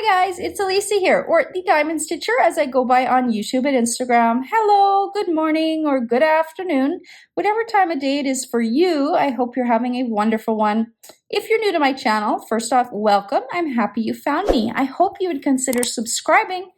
Hi guys, it's Elisa here, or the Diamond Stitcher as I go by on YouTube and Instagram. Hello, good morning or good afternoon, whatever time of day it is for you. I hope you're having a wonderful one. If you're new to my channel, first off, welcome. I'm happy you found me. I hope you would consider subscribing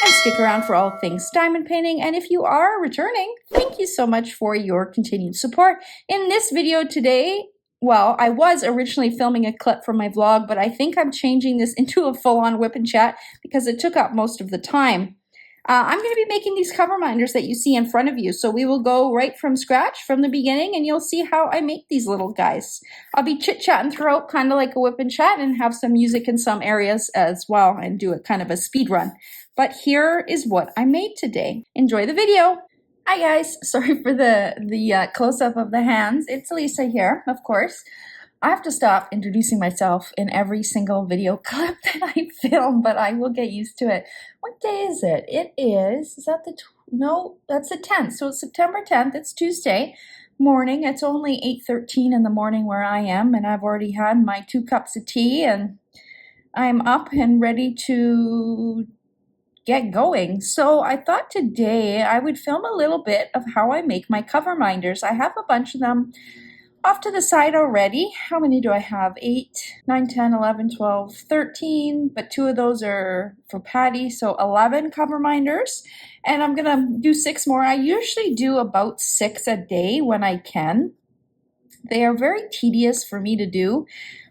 and stick around for all things diamond painting. And if you are returning, thank you so much for your continued support. In this video today, well, I was originally filming a clip from my vlog, but I think I'm changing this into a full-on whip and chat because it took up most of the time. I'm going to be making these cover minders that you see in front of you. So we will go right from scratch from the beginning and you'll see how I make these little guys. I'll be chit-chatting throughout kind of like a whip and chat and have some music in some areas as well and do it kind of a speed run. But here is what I made today. Enjoy the video. Hi guys, sorry for the close-up of the hands. It's Lisa here, of course. I have to stop introducing myself in every single video clip that I film, but I will get used to it. What day is it? It is that no, that's the 10th. So it's September 10th, it's Tuesday morning. It's only 8:13 in the morning where I am, and I've already had my 2 cups of tea, and I'm up and ready to get going. So I thought today I would film a little bit of how I make my cover minders. I have a bunch of them off to the side already. How many do I have? 8, 9, 10, 11, 12, 13, but 2 of those are for Patty, so 11 cover minders. And I'm gonna do 6 more. I usually do about 6 a day when I can. They are very tedious for me to do.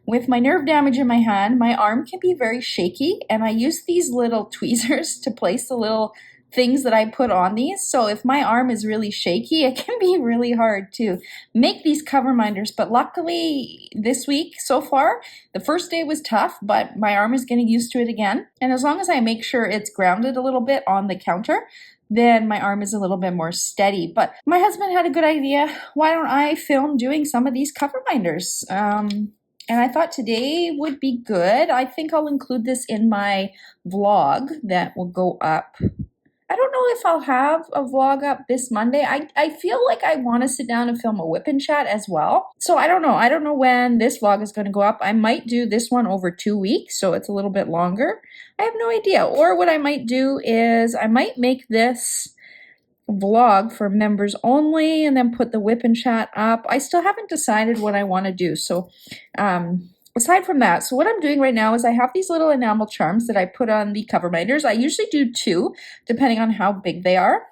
With my nerve damage in my hand, my arm can be very shaky, and I use these little tweezers to place the little things that I put on these. So if my arm is really shaky, it can be really hard to make these cover minders. But luckily this week so far, the first day was tough, but my arm is getting used to it again. And as long as I make sure it's grounded a little bit on the counter, then my arm is a little bit more steady. But my husband had a good idea. Why don't I film doing some of these cover minders? And I thought today would be good. I think I'll include this in my vlog that will go up. I don't know if I'll have a vlog up this Monday. I feel like I want to sit down and film a whip and chat as well. So I don't know. I don't know when this vlog is going to go up. I might do this one over 2 weeks, so it's a little bit longer. I have no idea. Or what I might do is I might make this vlog for members only and then put the whip and chat up. I still haven't decided what I want to do. So aside from that, so what I'm doing right now is I have these little enamel charms that I put on the cover minders. I usually do 2 depending on how big they are.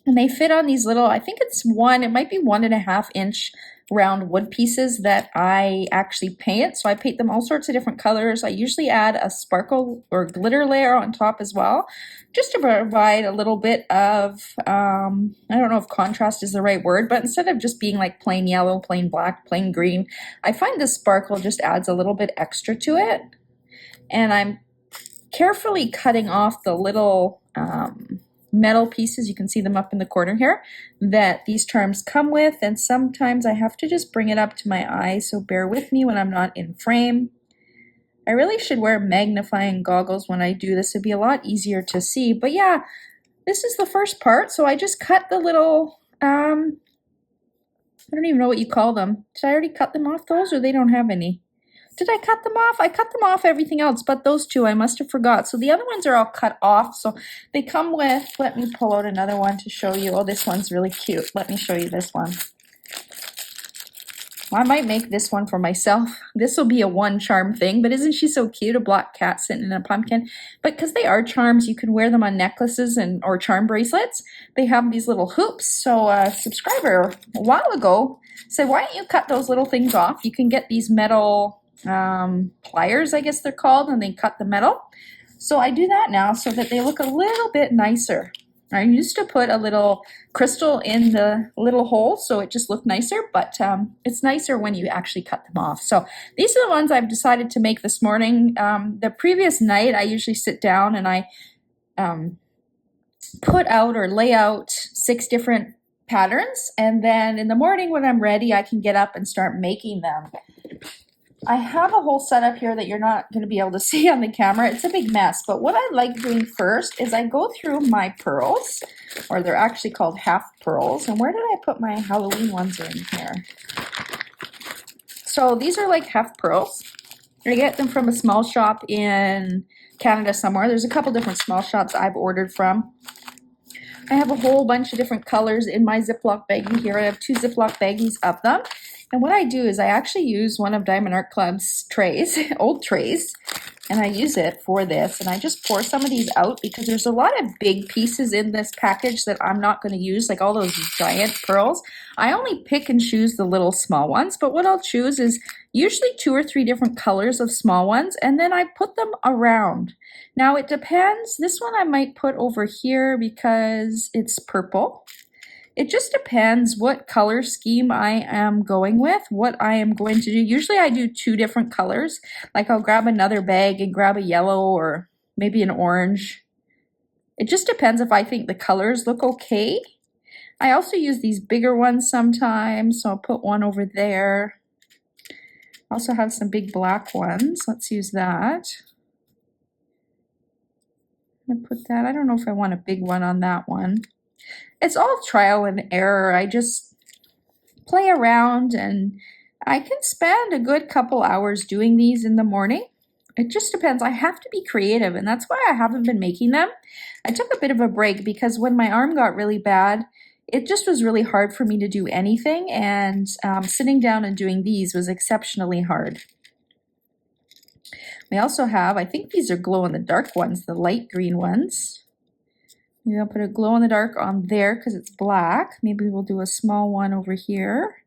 And they fit on these little, I think it's it might be 1.5 inch round wood pieces that I actually paint. So I paint them all sorts of different colors. I usually add a sparkle or glitter layer on top as well, just to provide a little bit of, I don't know if contrast is the right word, but instead of just being like plain yellow, plain black, plain green, I find the sparkle just adds a little bit extra to it. And I'm carefully cutting off the little metal pieces, you can see them up in the corner here, that these charms come with, and sometimes I have to just bring it up to my eye, so bear with me when I'm not in frame. I really should wear magnifying goggles when I do this. It'd be a lot easier to see, but yeah, this is the first part. So I just cut the little, I don't even know what you call them. Did I already cut them off those, or they don't have any? Did I cut them off? I cut them off everything else, but those 2 I must have forgot. So the other ones are all cut off. So they come with, let me pull out another one to show you. Oh, this one's really cute. Let me show you this one. Well, I might make this one for myself. This will be a 1 charm thing, but isn't she so cute? A black cat sitting in a pumpkin. But because they are charms, you can wear them on necklaces or charm bracelets. They have these little hoops. So a subscriber a while ago said, why don't you cut those little things off? You can get these metal pliers, I guess they're called, and they cut the metal. So I do that now so that they look a little bit nicer. I used to put a little crystal in the little hole so it just looked nicer, but it's nicer when you actually cut them off. So these are the ones I've decided to make this morning. The previous night I usually sit down and I put out or lay out 6 different patterns, and then in the morning when I'm ready I can get up and start making them. I have a whole setup here that you're not going to be able to see on the camera. It's a big mess, but what I like doing first is I go through my pearls, or they're actually called half pearls. And where did I put my Halloween ones in here? So these are like half pearls. I get them from a small shop in Canada somewhere. There's a couple different small shops I've ordered from. I have a whole bunch of different colors in my Ziploc baggie here. I have 2 Ziploc baggies of them. And what I do is I actually use one of Diamond Art Club's trays, old trays, and I use it for this. And I just pour some of these out because there's a lot of big pieces in this package that I'm not going to use, like all those giant pearls. I only pick and choose the little small ones, but what I'll choose is usually 2 or 3 different colors of small ones, and then I put them around. Now it depends. This one I might put over here because it's purple. It just depends what color scheme I am going with, what I am going to do. Usually I do 2 different colors. Like I'll grab another bag and grab a yellow or maybe an orange. It just depends if I think the colors look okay. I also use these bigger ones sometimes, so I'll put one over there. I also have some big black ones. Let's use that. I'm gonna put that. I don't know if I want a big one on that one. It's all trial and error. I just play around and I can spend a good couple hours doing these in the morning. It just depends. I have to be creative, and that's why I haven't been making them. I took a bit of a break because when my arm got really bad, it just was really hard for me to do anything, and sitting down and doing these was exceptionally hard. We also have, I think these are glow-in-the-dark ones, the light green ones. Maybe I'll put a glow-in-the-dark on there because it's black. Maybe we'll do a small one over here.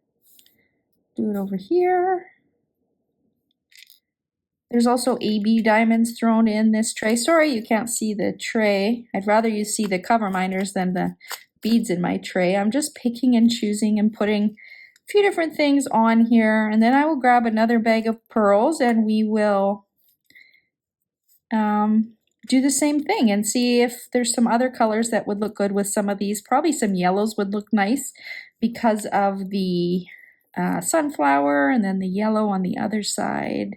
Do it over here. There's also AB diamonds thrown in this tray. Sorry you can't see the tray. I'd rather you see the Coverminders than the beads in my tray. I'm just picking and choosing and putting a few different things on here. And then I will grab another bag of pearls and we will do the same thing and see if there's some other colors that would look good with some of these. Probably some yellows would look nice because of the sunflower and then the yellow on the other side.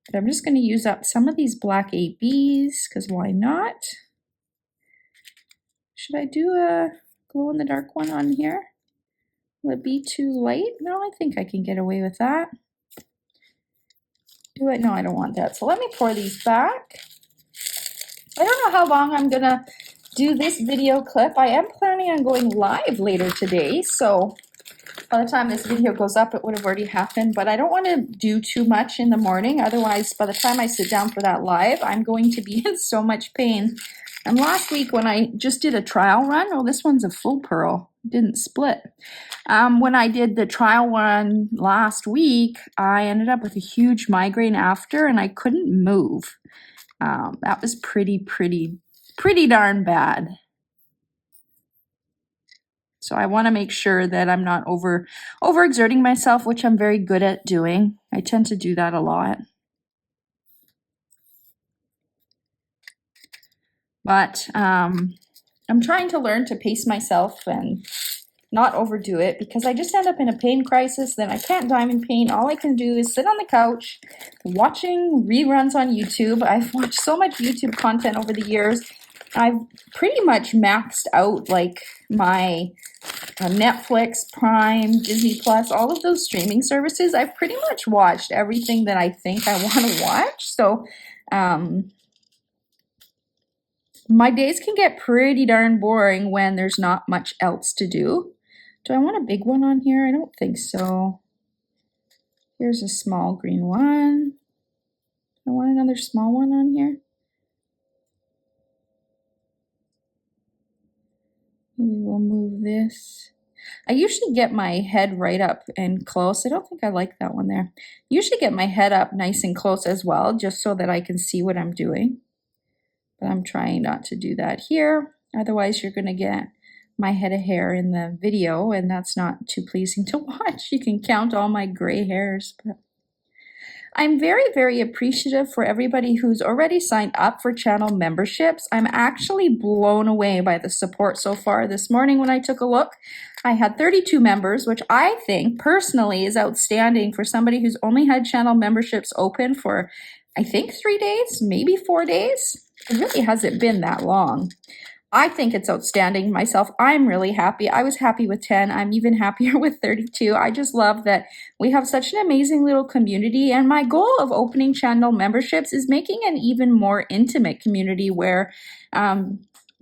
But I'm just going to use up some of these black ABs because why not? Should I do a glow-in-the-dark one on here? Will it be too light? No, I think I can get away with that. Do it? No, I don't want that. So let me pour these back. I don't know how long I'm gonna do this video clip. I am planning on going live later today, so by the time this video goes up, it would have already happened, but I don't want to do too much in the morning. Otherwise, by the time I sit down for that live, I'm going to be in so much pain. And last week when I just did a trial run, oh, this one's a full pearl, didn't split. When I did the trial one last week, I ended up with a huge migraine after, and I couldn't move. That was pretty darn bad. So I want to make sure that I'm not overexerting myself, which I'm very good at doing. I tend to do that a lot. But I'm trying to learn to pace myself and not overdo it because I just end up in a pain crisis. Then I can't diamond paint. All I can do is sit on the couch watching reruns on YouTube. I've watched so much YouTube content over the years. I've pretty much maxed out like my Netflix, Prime, Disney Plus, all of those streaming services. I've pretty much watched everything that I think I want to watch. So my days can get pretty darn boring when there's not much else to do. Do I want a big one on here? I don't think so. Here's a small green one. I want another small one on here. Maybe we'll move this. I usually get my head right up and close. I don't think I like that one there. Usually get my head up nice and close as well, just so that I can see what I'm doing. But I'm trying not to do that here. Otherwise, you're going to get my head of hair in the video, and that's not too pleasing to watch. You can count all my gray hairs. But I'm very appreciative for everybody who's already signed up for channel memberships. I'm actually blown away by the support so far. This morning when I took a look, I had 32 members, which I think personally is outstanding for somebody who's only had channel memberships open for, I think 3 days, maybe 4 days. It really hasn't been that long. I think it's outstanding myself. I'm really happy. I was happy with 10. I'm even happier with 32. I just love that we have such an amazing little community. And my goal of opening channel memberships is making an even more intimate community where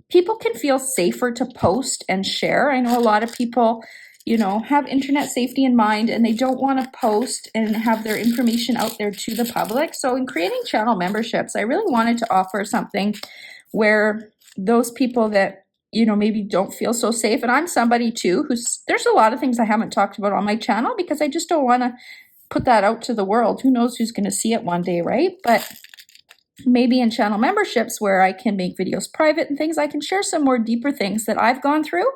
people can feel safer to post and share. I know a lot of people, have internet safety in mind and they don't want to post and have their information out there to the public. So in creating channel memberships, I really wanted to offer something where those people that maybe don't feel so safe, and I'm somebody too there's a lot of things I haven't talked about on my channel because I just don't want to put that out to the world. Who knows who's going to see it one day, right? But maybe in channel memberships where I can make videos private and things, I can share some more deeper things that I've gone through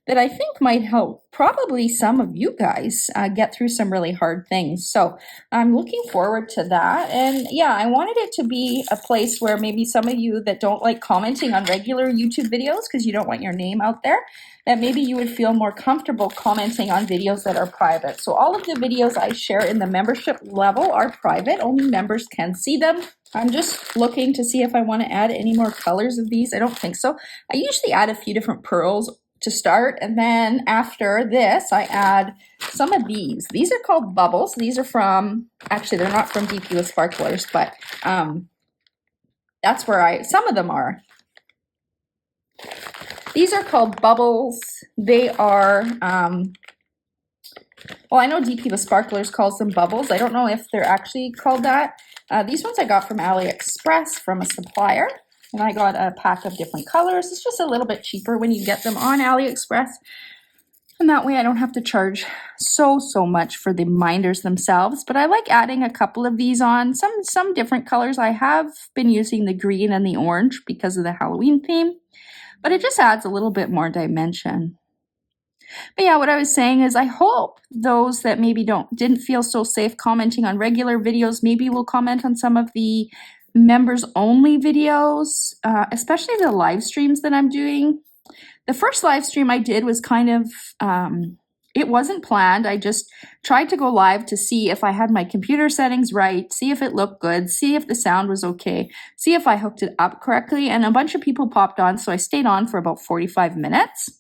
that I think might help probably some of you guys get through some really hard things. So I'm looking forward to that. And yeah, I wanted it to be a place where maybe some of you that don't like commenting on regular YouTube videos because you don't want your name out there, that maybe you would feel more comfortable commenting on videos that are private. So all of the videos I share in the membership level are private. Only members can see them. I'm just looking to see if I want to add any more colors of these. I don't think so. I usually add a few different pearls to start, and then after this I add some of these. These are called bubbles. These are from, actually they're not from DP with Sparklers, but that's where some of them are. These are called bubbles. They are well, I know DP with Sparklers calls them bubbles. I don't know if they're actually called that. These ones I got from AliExpress from a supplier. And I got a pack of different colors. It's just a little bit cheaper when you get them on AliExpress. And that way I don't have to charge so much for the minders themselves. But I like adding a couple of these on. Some different colors. I have been using the green and the orange because of the Halloween theme. But it just adds a little bit more dimension. But yeah, what I was saying is I hope those that maybe didn't feel so safe commenting on regular videos maybe will comment on some of the members only videos, especially the live streams that I'm doing. The first live stream I did was kind of, it wasn't planned. I just tried to go live to see if I had my computer settings right, see if it looked good, see if the sound was okay, see if I hooked it up correctly. And a bunch of people popped on, so I stayed on for about 45 minutes.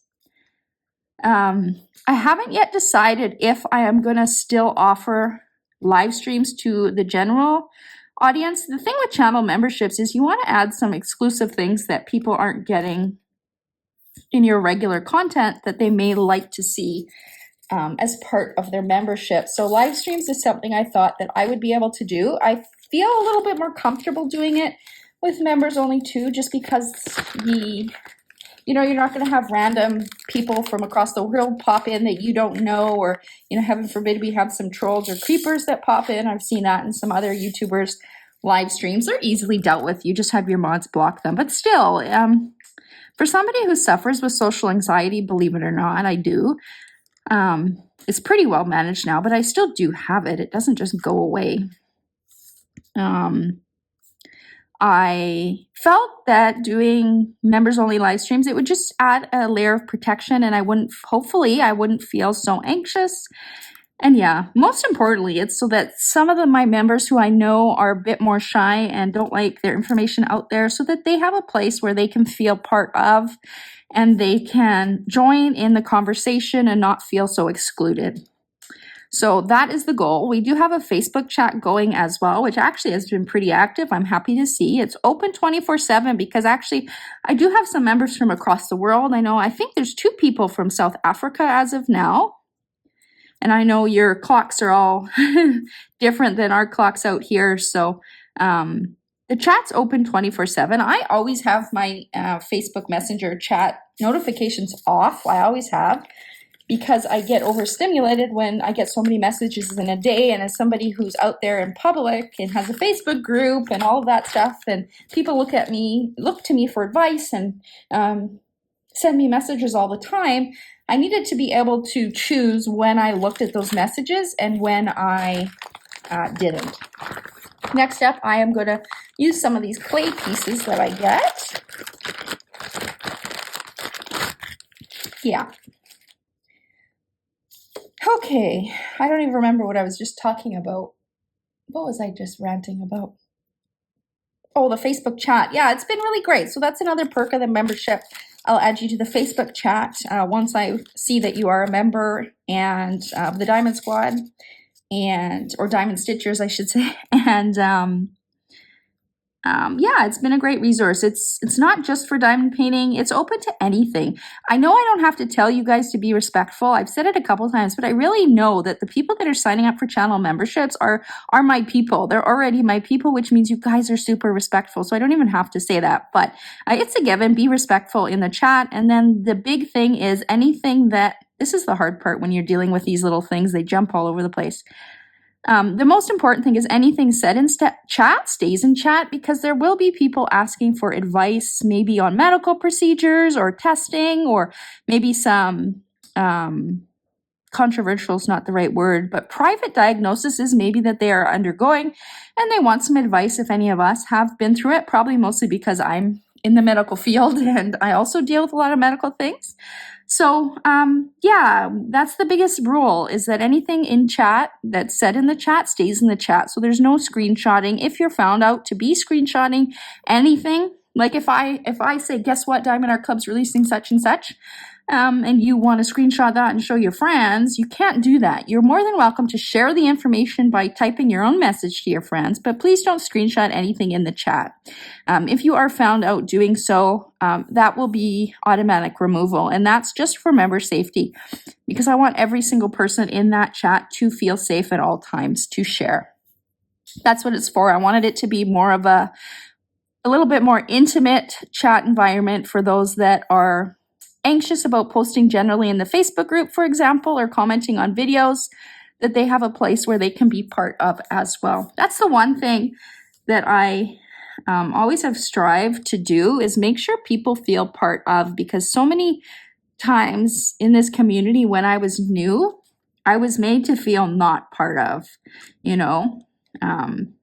I haven't yet decided if I am going to still offer live streams to the general audience. The thing with channel memberships is you want to add some exclusive things that people aren't getting in your regular content that they may like to see as part of their membership. So live streams is something I thought that I would be able to do. I feel a little bit more comfortable doing it with members only too, just because you're not going to have random people from across the world pop in that you don't know, or, heaven forbid we have some trolls or creepers that pop in. I've seen that in some other YouTubers' live streams. They're easily dealt with. You just have your mods block them. But still, for somebody who suffers with social anxiety, believe it or not, I do. It's pretty well managed now, but I still do have it. It doesn't just go away. I felt that doing members only live streams, it would just add a layer of protection, and I wouldn't feel so anxious. And yeah, most importantly, it's so that some of my members who I know are a bit more shy and don't like their information out there, so that they have a place where they can feel part of and they can join in the conversation and not feel so excluded. So that is the goal. We do have a Facebook chat going as well, which actually has been pretty active. I'm happy to see. It's open 24/7 because actually I do have some members from across the world. I think there's 2 people from South Africa as of now. And I know your clocks are all different than our clocks out here. So the chat's open 24/7. I always have my Facebook Messenger chat notifications off. I always have, because I get overstimulated when I get so many messages in a day. And as somebody who's out there in public and has a Facebook group and all of that stuff, and people look to me for advice and send me messages all the time, I needed to be able to choose when I looked at those messages and when I didn't. Next up, I am going to use some of these clay pieces that I get. Yeah. Okay, I don't even remember what I was just talking about. What was I just ranting about? Oh, the Facebook chat. Yeah, it's been really great. So that's another perk of the membership. I'll add you to the Facebook chat once I see that you are a member and of the Diamond Squad, or Diamond Stitchers, I should say. And yeah, it's been a great resource. It's not just for diamond painting. It's open to anything. I know I don't have to tell you guys to be respectful. I've said it a couple times, but I really know that the people that are signing up for channel memberships are my people. They're already my people, which means you guys are super respectful. So I don't even have to say that, but it's a given. Be respectful in the chat. And then the big thing is anything that, this is the hard part when you're dealing with these little things, they jump all over the place. The most important thing is anything said in chat stays in chat, because there will be people asking for advice, maybe on medical procedures or testing, or maybe some controversial is not the right word, but private diagnosis is maybe that they are undergoing, and they want some advice if any of us have been through it, probably mostly because I'm in the medical field and I also deal with a lot of medical things. So yeah, that's the biggest rule, is that anything in chat that's said in the chat stays in the chat. So there's no screenshotting. If you're found out to be screenshotting anything, like if I say, guess what, Diamond Art Club's releasing such and such, and you want to screenshot that and show your friends, you can't do that. You're more than welcome to share the information by typing your own message to your friends, but please don't screenshot anything in the chat. If you are found out doing so, that will be automatic removal, and that's just for member safety, because I want every single person in that chat to feel safe at all times to share. That's what it's for. I wanted it to be more of a little bit more intimate chat environment for those that are anxious about posting generally in the Facebook group, for example, or commenting on videos, that they have a place where they can be part of as well. That's the one thing that I always have strived to do, is make sure people feel part of, because so many times in this community when I was new, I was made to feel not part of, you know.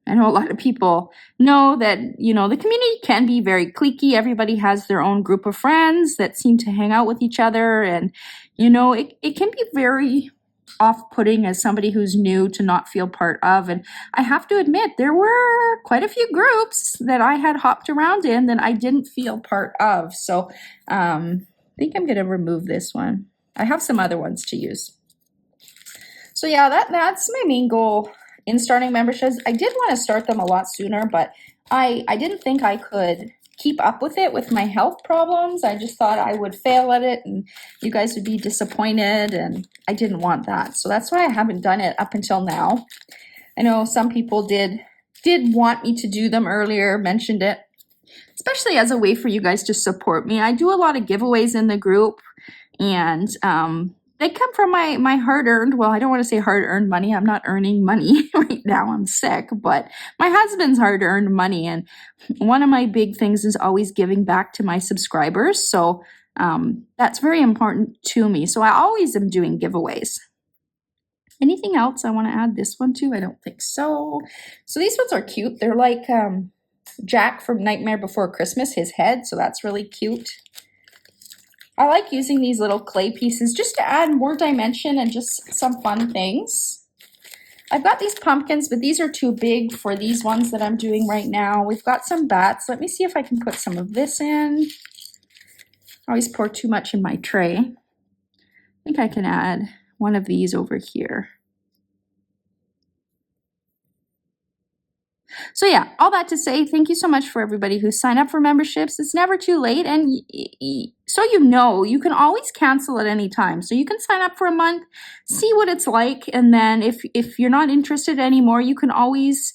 I know a lot of people know that, you know, the community can be very cliquey. Everybody has their own group of friends that seem to hang out with each other. And, you know, it can be very off-putting as somebody who's new to not feel part of. And I have to admit, there were quite a few groups that I had hopped around in that I didn't feel part of. So I think I'm going to remove this one. I have some other ones to use. So yeah, that's my main goal in starting memberships. I did want to start them a lot sooner, but I didn't think I could keep up with it with my health problems. I just thought I would fail at it and you guys would be disappointed, and I didn't want that. So that's why I haven't done it up until now. I know some people did want me to do them earlier, mentioned it, especially as a way for you guys to support me. I do a lot of giveaways in the group, and they come from my hard-earned, well, I don't want to say hard-earned money. I'm not earning money right now. I'm sick, but my husband's hard-earned money. And one of my big things is always giving back to my subscribers. So that's very important to me. So I always am doing giveaways. Anything else I want to add this one to? I don't think so. So these ones are cute. They're like Jack from Nightmare Before Christmas, his head. So that's really cute. I like using these little clay pieces just to add more dimension and just some fun things. I've got these pumpkins, but these are too big for these ones that I'm doing right now. We've got some bats. Let me see if I can put some of this in. I always pour too much in my tray. I think I can add one of these over here. So yeah, all that to say, thank you so much for everybody who signed up for memberships. It's never too late, and so you know, you can always cancel at any time. So you can sign up for a month, see what it's like, and then if you're not interested anymore, you can always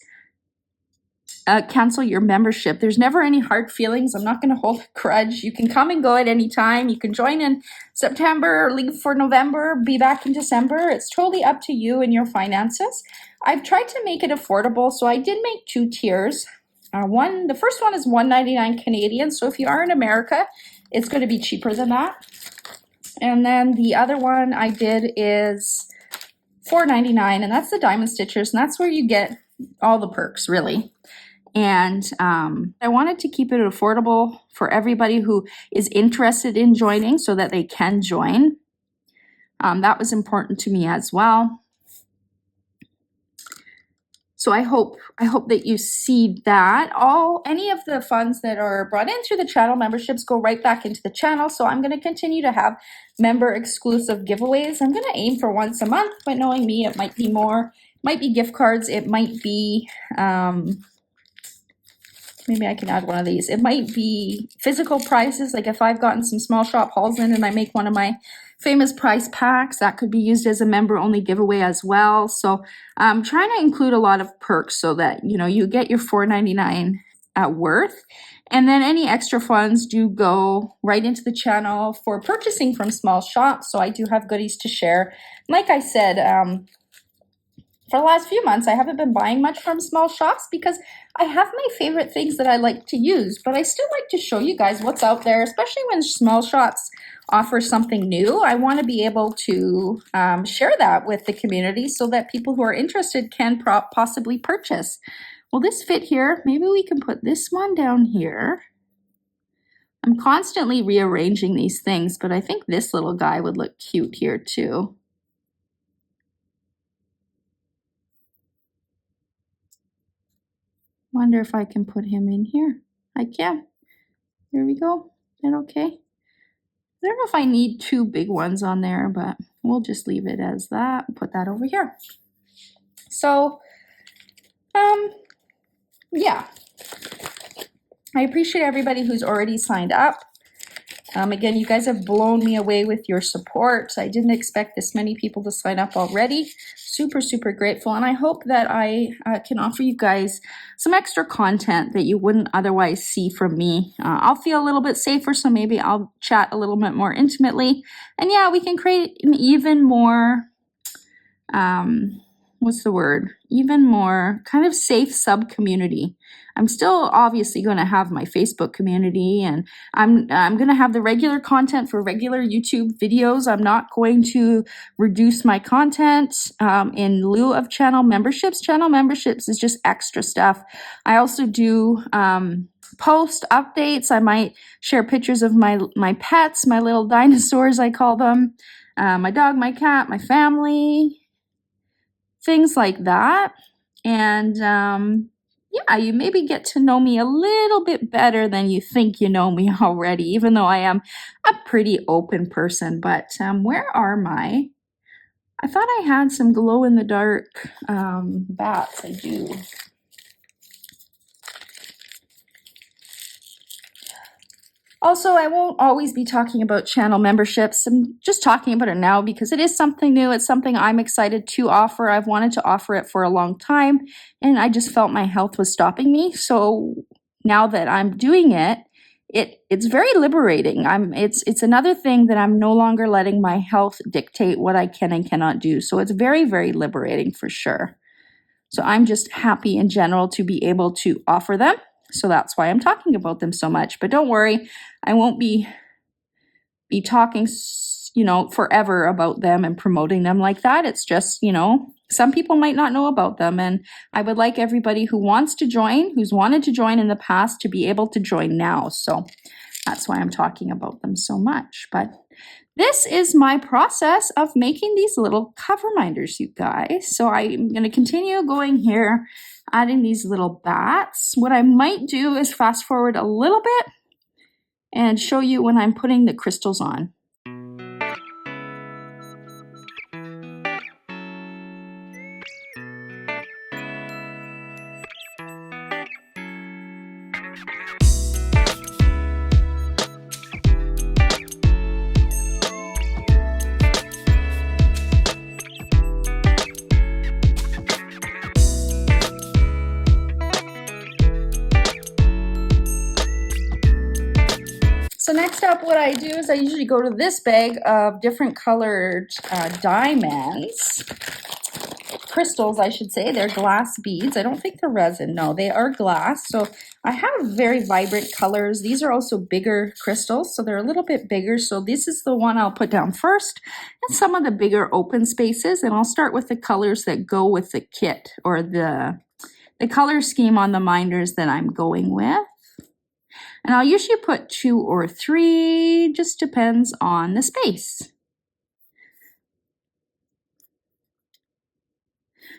cancel your membership. There's never any hard feelings. I'm not going to hold a grudge. You can come and go at any time. You can join in September, leave for November, be back in December. It's totally up to you and your finances. I've tried to make it affordable, so I did make 2 tiers. The first one is $1.99 Canadian. So if you are in America, it's going to be cheaper than that. And then the other one I did is $4.99, and that's the Diamond Stitchers, and that's where you get all the perks, really. And I wanted to keep it affordable for everybody who is interested in joining so that they can join. That was important to me as well. So I hope that you see that. Any of the funds that are brought in through the channel memberships go right back into the channel. So I'm going to continue to have member exclusive giveaways. I'm going to aim for once a month, but knowing me, it might be more. It might be gift cards. It might be maybe I can add one of these. It might be physical prizes. Like if I've gotten some small shop hauls in and I make one of my famous prize packs, that could be used as a member only giveaway as well. So I'm trying to include a lot of perks so that, you know, you get your $4.99 at worth. And then any extra funds do go right into the channel for purchasing from small shops. So I do have goodies to share. Like I said, for the last few months, I haven't been buying much from small shops because I have my favorite things that I like to use, but I still like to show you guys what's out there, especially when small shops offer something new. I want to be able to share that with the community so that people who are interested can possibly purchase. Will this fit here? Maybe we can put this one down here. I'm constantly rearranging these things, but I think this little guy would look cute here too. Wonder if I can put him in here. I can. There we go. Is that okay? I don't know if I need two big ones on there, but we'll just leave it as that. Put that over here. So, yeah. I appreciate everybody who's already signed up. Again, you guys have blown me away with your support. I didn't expect this many people to sign up already. Super, super grateful. And I hope that I can offer you guys some extra content that you wouldn't otherwise see from me. I'll feel a little bit safer, so maybe I'll chat a little bit more intimately. And yeah, we can create an even more, even more kind of safe sub-community. I'm still obviously going to have my Facebook community, and I'm going to have the regular content for regular YouTube videos. I'm not going to reduce my content in lieu of channel memberships. Channel memberships is just extra stuff. I also do post updates. I might share pictures of my pets, my little dinosaurs, I call them, my dog, my cat, my family, things like that. And yeah, you maybe get to know me a little bit better than you think you know me already, even though I am a pretty open person. But where are my, I thought I had some glow-in-the-dark bats. I do. Also, I won't always be talking about channel memberships. I'm just talking about it now because it is something new. It's something I'm excited to offer. I've wanted to offer it for a long time, and I just felt my health was stopping me. So now that I'm doing it, it's very liberating. It's another thing that I'm no longer letting my health dictate what I can and cannot do. So it's very, very liberating for sure. So I'm just happy in general to be able to offer them. So that's why I'm talking about them so much. But don't worry, I won't be talking, forever about them and promoting them like that. It's just, some people might not know about them. And I would like everybody who wants to join, who's wanted to join in the past, to be able to join now. So that's why I'm talking about them so much. But this is my process of making these little cover minders, you guys. So I'm going to continue going here, adding these little bats. What I might do is fast forward a little bit and show you when I'm putting the crystals on. So next up, what I do is I usually go to this bag of different colored diamonds, crystals, I should say. They're glass beads. I don't think they're resin. No, they are glass. So I have very vibrant colors. These are also bigger crystals, so they're a little bit bigger. So this is the one I'll put down first, and some of the bigger open spaces. And I'll start with the colors that go with the kit, or the color scheme on the minders that I'm going with. And I'll usually put 2 or 3, just depends on the space.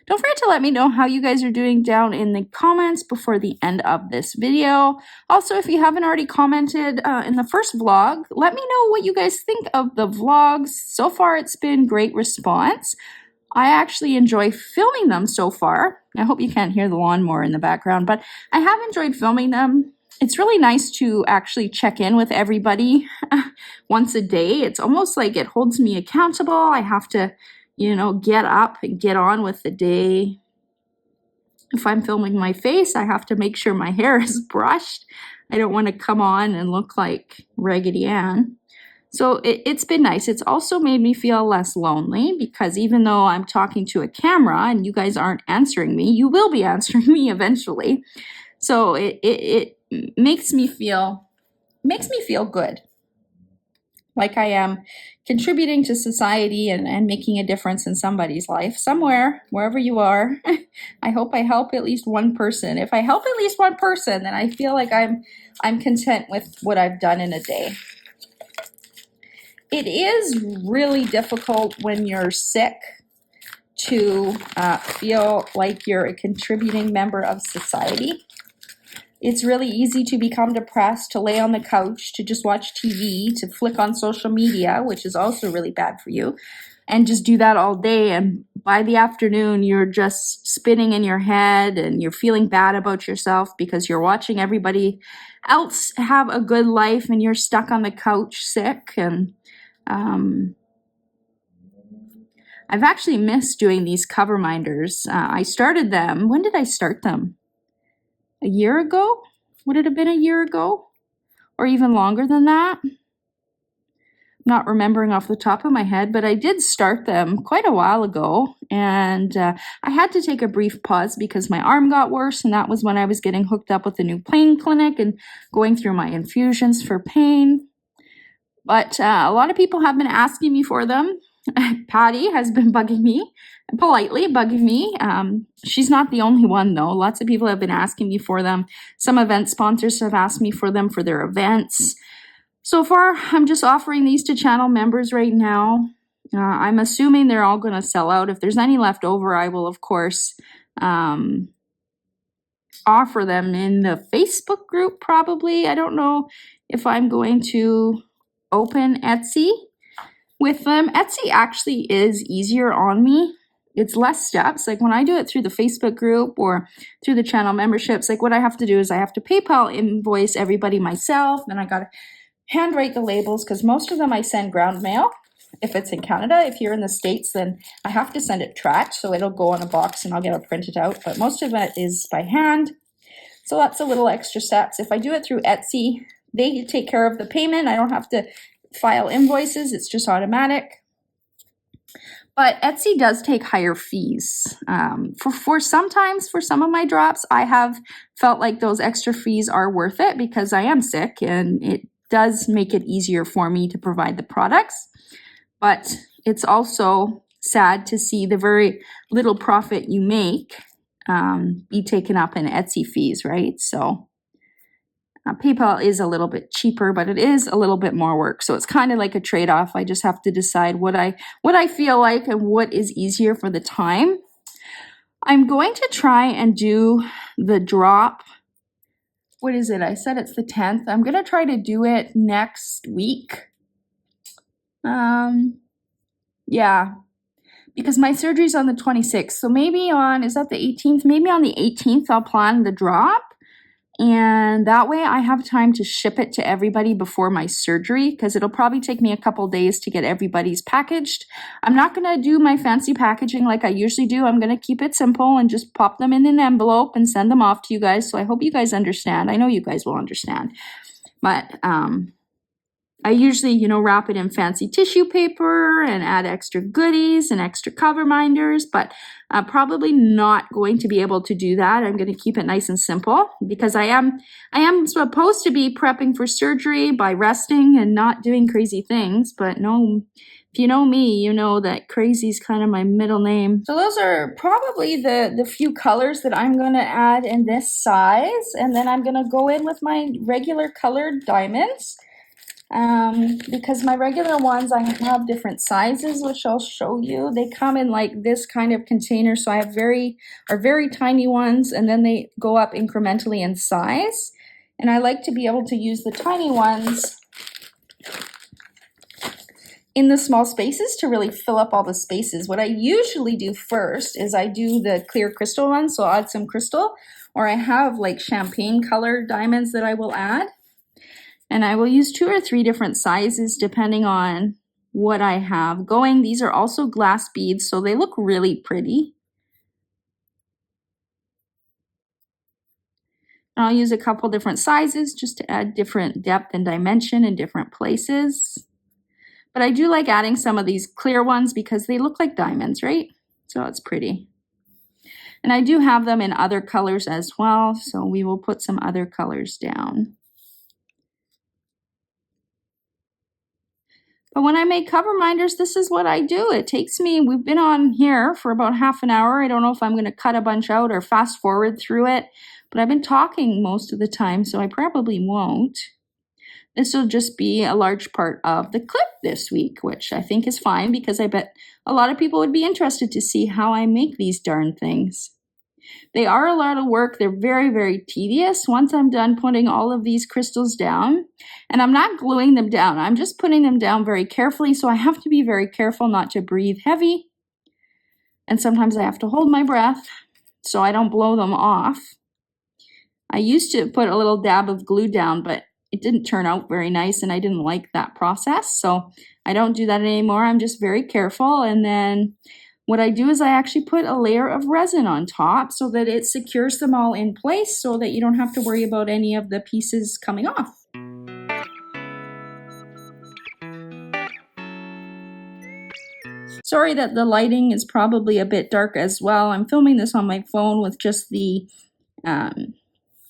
Don't forget to let me know how you guys are doing down in the comments before the end of this video. Also, if you haven't already commented in the first vlog, let me know what you guys think of the vlogs. So far, it's been great response. I actually enjoy filming them so far. I hope you can't hear the lawnmower in the background, but I have enjoyed filming them. It's really nice to actually check in with everybody once a day. It's almost like it holds me accountable. I have to, get up and get on with the day. If I'm filming my face, I have to make sure my hair is brushed. I don't want to come on and look like Raggedy Ann. So it's been nice. It's also made me feel less lonely because even though I'm talking to a camera and you guys aren't answering me, you will be answering me eventually. So it makes me feel good, like I am contributing to society and making a difference in somebody's life somewhere, wherever you are. I hope I help at least one person. If I help at least one person, then I feel like I'm content with what I've done in a day. It is really difficult when you're sick to feel like you're a contributing member of society. It's really easy to become depressed, to lay on the couch, to just watch TV, to flick on social media, which is also really bad for you, and just do that all day. And by the afternoon, you're just spinning in your head and you're feeling bad about yourself because you're watching everybody else have a good life and you're stuck on the couch sick. And I've actually missed doing these Coverminders. I started them. When did I start them? A year ago? Would it have been a year ago? Or even longer than that? Not remembering off the top of my head, but I did start them quite a while ago. And I had to take a brief pause because my arm got worse. And that was when I was getting hooked up with a new pain clinic and going through my infusions for pain. But a lot of people have been asking me for them. Patty has been bugging me, politely bugging me. She's not the only one, though. Lots of people have been asking me for them. Some event sponsors have asked me for them for their events. So far, I'm just offering these to channel members right now. I'm assuming they're all going to sell out. If there's any left over, I will, of course, offer them in the Facebook group, probably. I don't know if I'm going to open Etsy with them. Etsy actually is easier on me. It's less steps. Like when I do it through the Facebook group or through the channel memberships, like what I have to do is I have to PayPal invoice everybody myself. Then I got to handwrite the labels because most of them I send ground mail. If it's in Canada, if you're in the States, then I have to send it tracked. So it'll go on a box and I'll get it printed out. But most of it is by hand. So that's a little extra steps. If I do it through Etsy, they take care of the payment. I don't have to file invoices. It's just automatic. But Etsy does take higher fees. For sometimes, for some of my drops, I have felt like those extra fees are worth it because I am sick and it does make it easier for me to provide the products. But it's also sad to see the very little profit you make be taken up in Etsy fees, right? So PayPal is a little bit cheaper, but it is a little bit more work. So it's kind of like a trade-off. I just have to decide what I feel like and what is easier for the time. I'm going to try and do the drop. What is it? I said it's the 10th. I'm going to try to do it next week. Yeah, because my surgery's on the 26th. So maybe is that the 18th? Maybe on the 18th, I'll plan the drop. And that way I have time to ship it to everybody before my surgery because it'll probably take me a couple days to get everybody's packaged. I'm not going to do my fancy packaging like I usually do. I'm going to keep it simple and just pop them in an envelope and send them off to you guys. So I hope you guys understand. I know you guys will understand. But I usually, wrap it in fancy tissue paper and add extra goodies and extra Coverminders, but I'm probably not going to be able to do that. I'm going to keep it nice and simple because I am supposed to be prepping for surgery by resting and not doing crazy things, but no, if you know me, you know that crazy is kind of my middle name. So those are probably the few colors that I'm going to add in this size, and then I'm going to go in with my regular colored diamonds. because my regular ones, I have different sizes, which I'll show you. They come in like this kind of container. So I have very tiny ones, and then they go up incrementally in size. And I like to be able to use the tiny ones in the small spaces to really fill up all the spaces. What I usually do first is I do the clear crystal ones, so I'll add some crystal, or I have like champagne color diamonds that I will add. And I will use 2 or 3 different sizes depending on what I have going. These are also glass beads, so they look really pretty. And I'll use a couple different sizes just to add different depth and dimension in different places. But I do like adding some of these clear ones because they look like diamonds, right? So it's pretty. And I do have them in other colors as well, so we will put some other colors down. But when I make Coverminders, this is what I do. It takes me, we've been on here for about half an hour. I don't know if I'm going to cut a bunch out or fast forward through it, but I've been talking most of the time, so I probably won't. This will just be a large part of the clip this week, which I think is fine because I bet a lot of people would be interested to see how I make these darn things. They are a lot of work. They're very, very tedious. Once I'm done putting all of these crystals down, and I'm not gluing them down, I'm just putting them down very carefully, so I have to be very careful not to breathe heavy. And sometimes I have to hold my breath so I don't blow them off. I used to put a little dab of glue down, but it didn't turn out very nice, and I didn't like that process, so I don't do that anymore. I'm just very careful, and then what I do is I actually put a layer of resin on top so that it secures them all in place so that you don't have to worry about any of the pieces coming off. Sorry that the lighting is probably a bit dark as well. I'm filming this on my phone with just the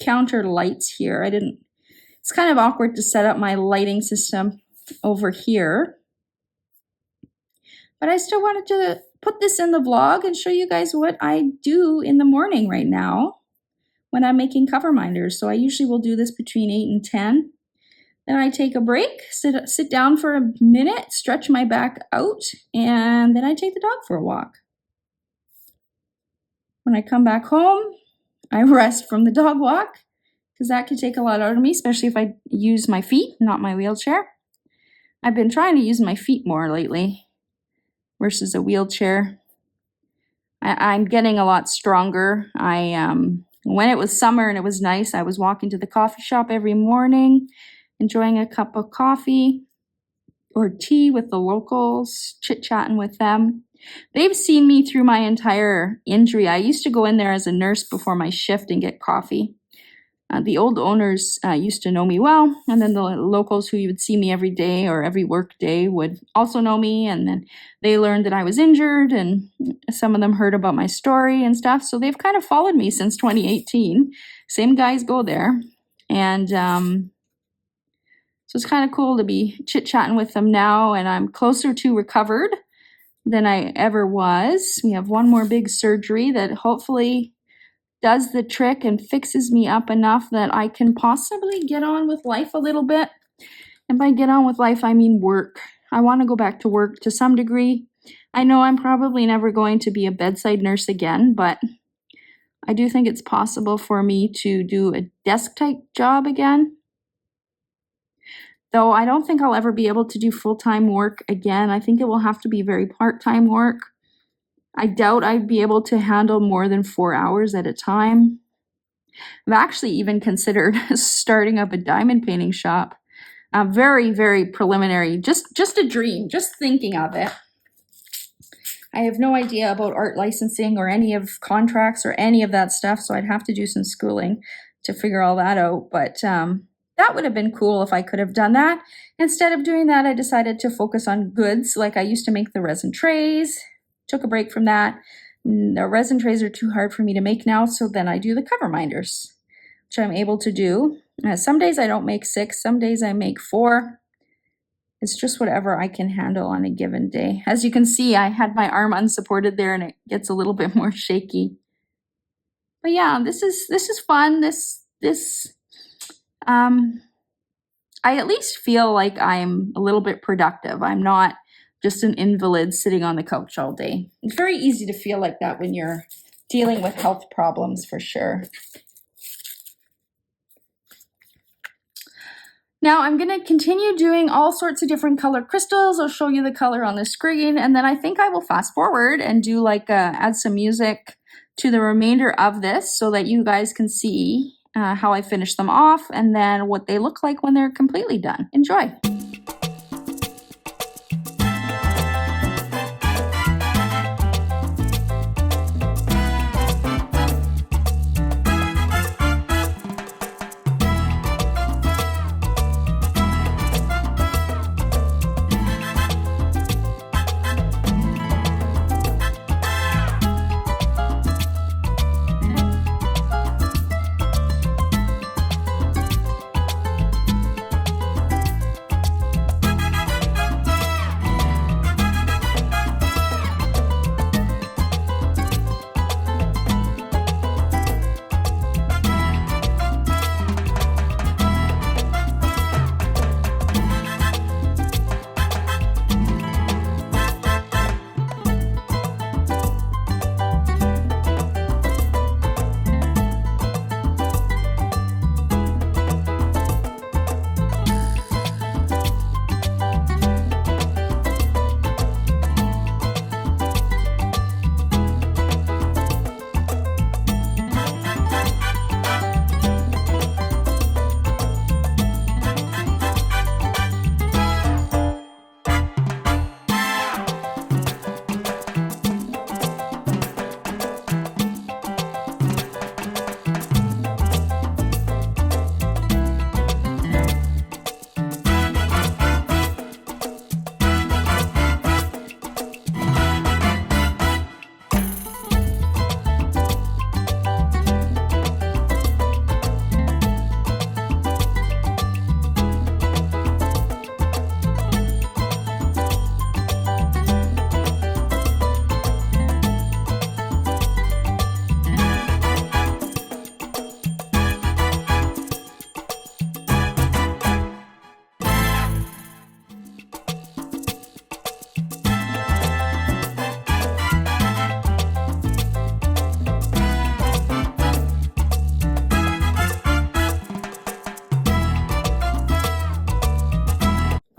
counter lights here. It's kind of awkward to set up my lighting system over here. But I still wanted to put this in the vlog and show you guys what I do in the morning right now when I'm making Coverminders. So I usually will do this between 8 and 10. Then I take a break, sit down for a minute, stretch my back out, and then I take the dog for a walk. When I come back home, I rest from the dog walk because that could take a lot out of me, especially if I use my feet, not my wheelchair. I've been trying to use my feet more lately versus a wheelchair. I'm getting a lot stronger. When it was summer and it was nice, I was walking to the coffee shop every morning, enjoying a cup of coffee or tea with the locals, chit-chatting with them. They've seen me through my entire injury. I used to go in there as a nurse before my shift and get coffee. The old owners used to know me well, and then the locals who would see me every day or every work day would also know me, and then they learned that I was injured, and some of them heard about my story and stuff, so they've kind of followed me since 2018. Same guys go there, and so it's kind of cool to be chit-chatting with them now, and I'm closer to recovered than I ever was. We have one more big surgery that hopefully does the trick and fixes me up enough that I can possibly get on with life a little bit. And by get on with life, I mean work. I want to go back to work to some degree. I know I'm probably never going to be a bedside nurse again, but I do think it's possible for me to do a desk-type job again. Though I don't think I'll ever be able to do full-time work again. I think it will have to be very part-time work. I doubt I'd be able to handle more than 4 hours at a time. I've actually even considered starting up a diamond painting shop. Very, very preliminary, just a dream, just thinking of it. I have no idea about art licensing or any of contracts or any of that stuff, so I'd have to do some schooling to figure all that out. But that would have been cool if I could have done that. Instead of doing that, I decided to focus on goods. Like I used to make the resin trays. Took a break from that. The resin trays are too hard for me to make now, so then I do the Coverminders, which I'm able to do. Some days I don't make 6, some days I make 4. It's just whatever I can handle on a given day. As you can see, I had my arm unsupported there and it gets a little bit more shaky. But yeah, this is fun. I at least feel like I'm a little bit productive. I'm not just an invalid sitting on the couch all day. It's very easy to feel like that when you're dealing with health problems, for sure. Now I'm going to continue doing all sorts of different color crystals. I'll show you the color on the screen, and then I think I will fast forward and do like add some music to the remainder of this so that you guys can see how I finish them off and then what they look like when they're completely done. Enjoy.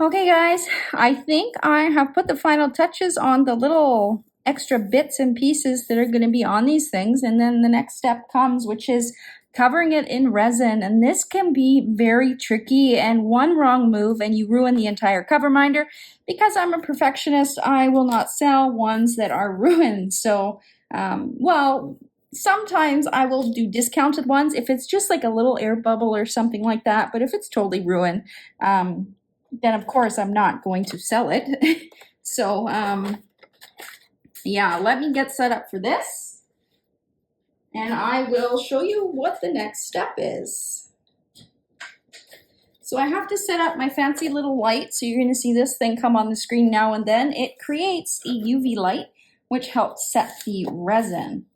Okay guys, I think I have put the final touches on the little extra bits and pieces that are going to be on these things, and then the next step comes, which is covering it in resin. And this can be very tricky, and one wrong move and you ruin the entire cover minder. Because I'm a perfectionist, I will not sell ones that are ruined. So well, sometimes I will do discounted ones if it's just like a little air bubble or something like that. But if it's totally ruined, then of course I'm not going to sell it. So yeah, let me get set up for this, and I will show you what the next step is. So I have to set up my fancy little light, so you're going to see this thing come on the screen now and then. It creates a UV light which helps set the resin.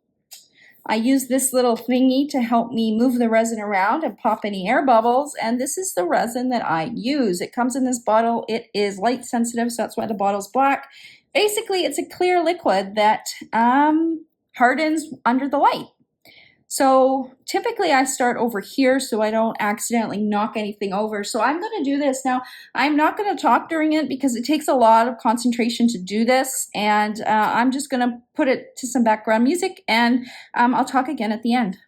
I use this little thingy to help me move the resin around and pop any air bubbles, and this is the resin that I use. It comes in this bottle. It is light sensitive, so that's why the bottle's black. Basically, it's a clear liquid that hardens under the light. So typically I start over here so I don't accidentally knock anything over. So I'm going to do this. Now, I'm not going to talk during it because it takes a lot of concentration to do this. And I'm just going to put it to some background music, and I'll talk again at the end.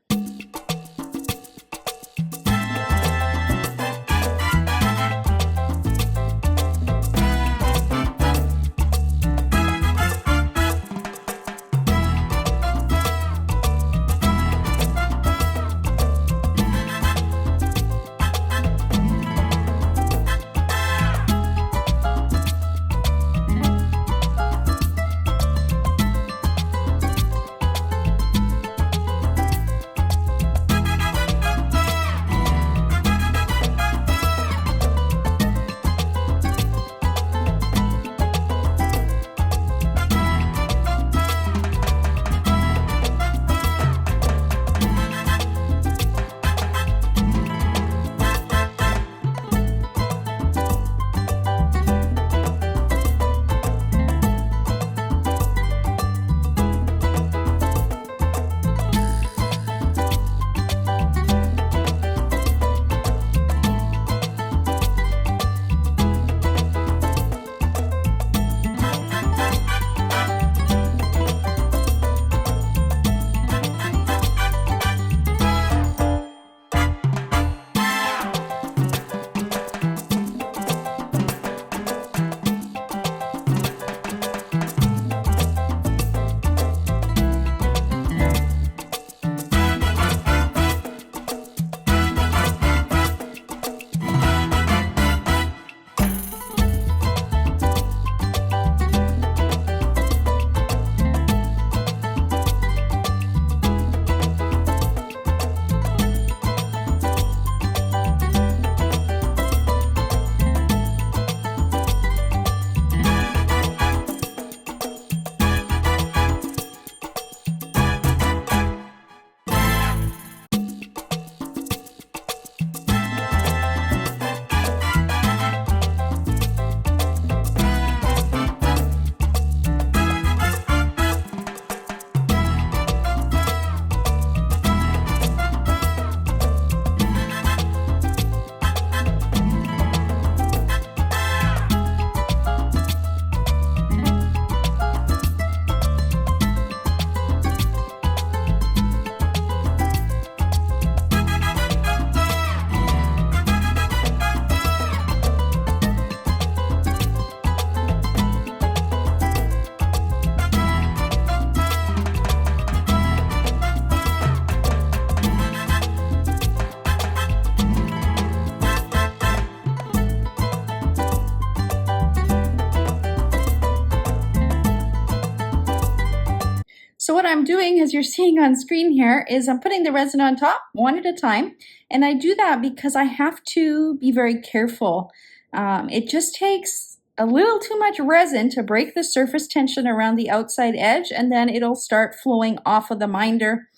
what I'm doing, as you're seeing on screen here, is I'm putting the resin on top one at a time. And I do that because I have to be very careful. It just takes a little too much resin to break the surface tension around the outside edge, and then it'll start flowing off of the minder.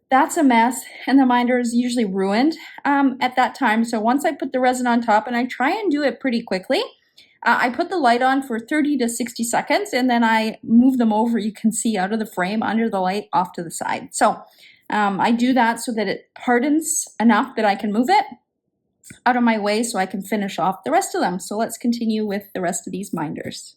That's a mess, and the minder is usually ruined at that time. So once I put the resin on top, and I try and do it pretty quickly, I put the light on for 30 to 60 seconds, and then I move them over, you can see, out of the frame, under the light, off to the side. So I do that so that it hardens enough that I can move it out of my way so I can finish off the rest of them. So let's continue with the rest of these minders.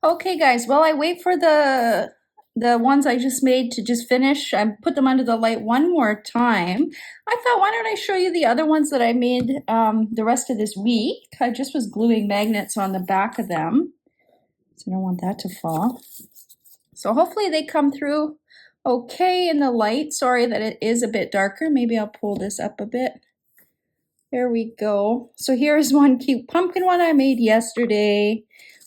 Okay, guys, while I wait for the ones I just made to just finish, I put them under the light one more time. I thought, why don't I show you the other ones that I made the rest of this week? I just was gluing magnets on the back of them, so I don't want that to fall. So hopefully they come through okay in the light. Sorry that it is a bit darker. Maybe I'll pull this up a bit. There we go. So here's one cute pumpkin one I made yesterday.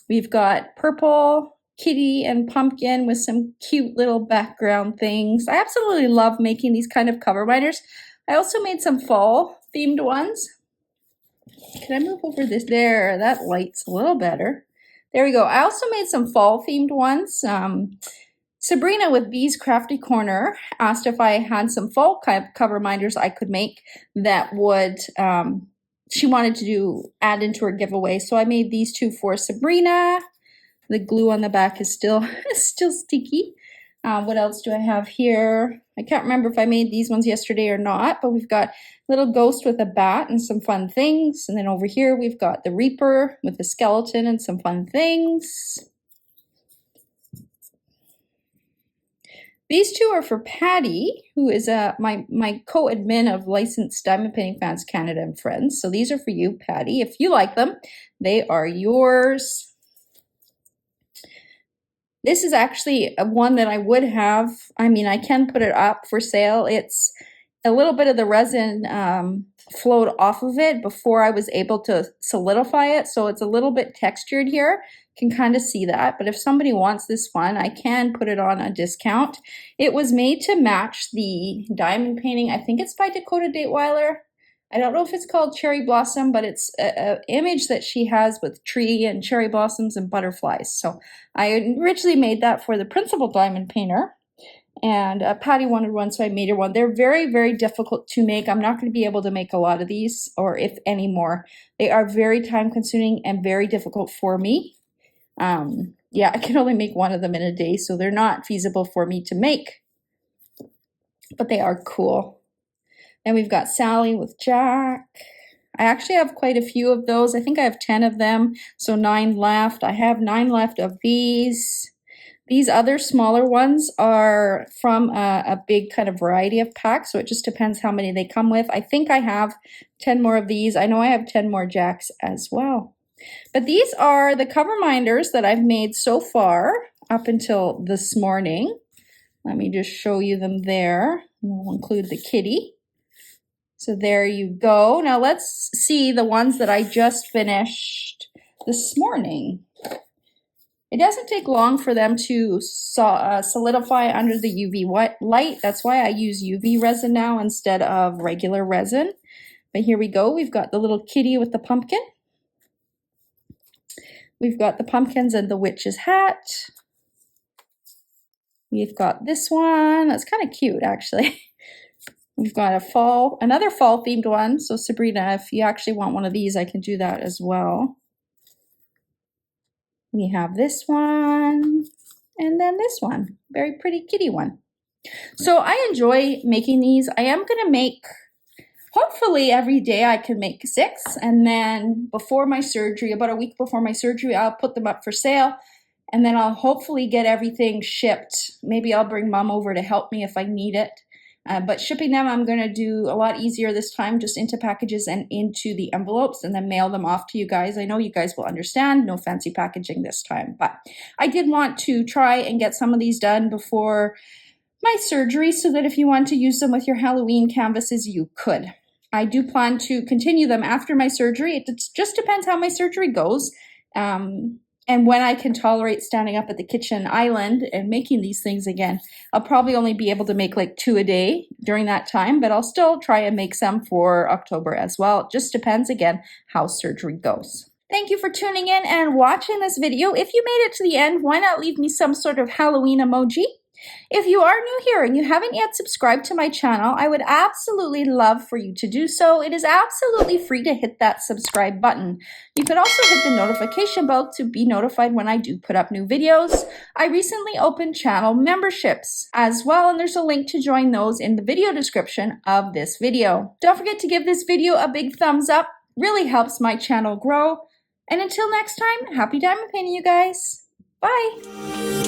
We've got purple kitty and pumpkin with some cute little background things. I absolutely love making these kind of cover binders. I also made some fall themed ones. Can I move over this? There, that light's a little better. There we go. I also made some fall themed ones. Sabrina with Bee's Crafty Corner asked if I had some fall cover minders I could make that would, she wanted to add into her giveaway. So I made these two for Sabrina. The glue on the back is still sticky. What else do I have here? I can't remember if I made these ones yesterday or not, but we've got little ghost with a bat and some fun things. And then over here we've got the Reaper with a skeleton and some fun things. These two are for Patty, who is my co-admin of Licensed Diamond Painting Fans Canada and Friends. So these are for you, Patty. If you like them, they are yours. This is actually one that I would have. I mean, I can put it up for sale. It's a little bit of the resin flowed off of it before I was able to solidify it. So it's a little bit textured here. Can kind of see that. But if somebody wants this one, I can put it on a discount. It was made to match the diamond painting. I think it's by Dakota Dateweiler. I don't know if it's called Cherry Blossom, but it's an image that she has with tree and cherry blossoms and butterflies. So I originally made that for the principal diamond painter. And Patty wanted one, so I made her one. They're very, very difficult to make. I'm not going to be able to make a lot of these, or if any more. They are very time consuming and very difficult for me. Yeah, I can only make one of them in a day, so they're not feasible for me to make. But they are cool. Then we've got Sally with Jack. I actually have quite a few of those. I think I have 10 of them, so 9 left. I have 9 left of these. These other smaller ones are from a big kind of variety of packs, so it just depends how many they come with. I think I have 10 more of these. I know I have 10 more Jacks as well. But these are the cover minders that I've made so far up until this morning. Let me just show you them there. We'll include the kitty. So there you go. Now let's see the ones that I just finished this morning. It doesn't take long for them to solidify under the UV light. That's why I use UV resin now instead of regular resin. But here we go. We've got the little kitty with the pumpkin. We've got the pumpkins and the witch's hat. We've got this one. That's kind of cute, actually. We've got another fall themed one. So Sabrina, if you actually want one of these, I can do that as well. We have this one and then this one. Very pretty kitty one. So I enjoy making these. I am going to make, hopefully every day I can make 6. And then before my surgery, about a week before my surgery, I'll put them up for sale. And then I'll hopefully get everything shipped. Maybe I'll bring Mom over to help me if I need it. But shipping them, I'm going to do a lot easier this time, just into packages and into the envelopes, and then mail them off to you guys. I know you guys will understand, no fancy packaging this time. But I did want to try and get some of these done before my surgery so that if you want to use them with your Halloween canvases, you could. I do plan to continue them after my surgery. It just depends how my surgery goes. And when I can tolerate standing up at the kitchen island and making these things again. I'll probably only be able to make like 2 a day during that time, but I'll still try and make some for October as well. It just depends, again, how surgery goes. Thank you for tuning in and watching this video. If you made it to the end, why not leave me some sort of Halloween emoji? If you are new here and you haven't yet subscribed to my channel, I would absolutely love for you to do so. It is absolutely free to hit that subscribe button. You could also hit the notification bell to be notified when I do put up new videos. I recently opened channel memberships as well, and there's a link to join those in the video description of this video. Don't forget to give this video a big thumbs up. Really helps my channel grow. And until next time, happy diamond painting, you guys. Bye.